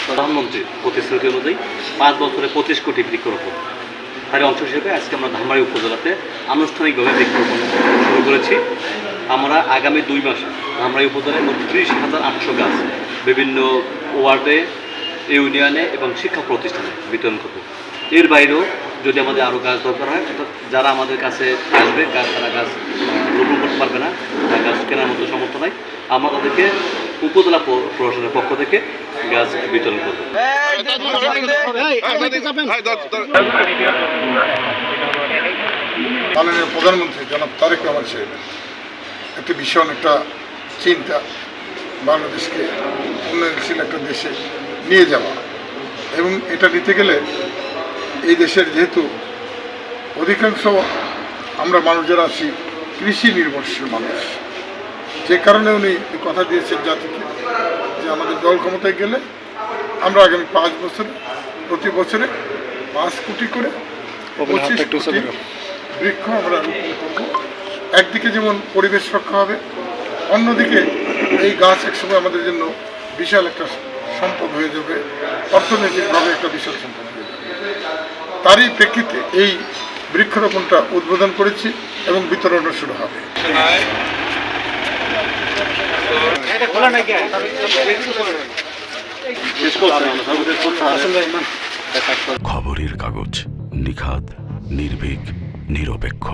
প্রধানমন্ত্রীর প্রতিশ্রুতি অনুযায়ী 5 বছরে 25 কোটি বৃক্ষরোপণ তার অংশ হিসেবে আজকে আমরা ধামরাই উপজেলাতে আনুষ্ঠানিকভাবে বৃক্ষরোপণ শুরু করেছি। আমরা আগামী 2 মাসে ধামরাই উপজেলায় 30,800 গাছ বিভিন্ন ওয়ার্ডে, ইউনিয়নে এবং শিক্ষা প্রতিষ্ঠানে বিতরণ করব। এর বাইরেও যদি আমাদের আরও গাছ দরকার হয়, যারা আমাদের কাছে আসবে তারা গাছ রোপণ করতে পারবে না, তারা গাছ কেনার মতো সামর্থ্য নাই, আমরা তাদেরকে উপজেলা প্রশাসনের পক্ষ থেকে গাছ বিতরণ করব। মাননীয় প্রধানমন্ত্রী জনাব তারেক রহমান সাহেব একটি ভীষণ একটা চিন্তা, বাংলাদেশকে উন্নয়নশীল একটা দেশে নিয়ে যাওয়া, এবং এটা নিতে গেলে এই দেশের যেহেতু অধিকাংশ আমরা মানুষ যারা আছি কৃষি নির্ভরশীল মানুষ, যে কারণে উনি কথা দিয়েছেন জাতিকে যে আমাদের দল ক্ষমতায় গেলে আমরা আগামী 5 বছরে প্রতি বছরে 5 কোটি করে 25 কোটি বৃক্ষ আমরা রোপণ করব। একদিকে যেমন পরিবেশ রক্ষা হবে, অন্যদিকে এই গাছ একসময় আমাদের জন্য বিশাল একটা সম্পদ হয়ে যাবে, অর্থনৈতিকভাবে একটা বিশাল সম্পদ হয়ে যাবে। তারই প্রেক্ষিতে এই বৃক্ষরোপণটা উদ্বোধন করেছি এবং বিতরণও শুরু হবে। খবরের কাগজ, নিখাদ, নির্ভীক, নিরপেক্ষ।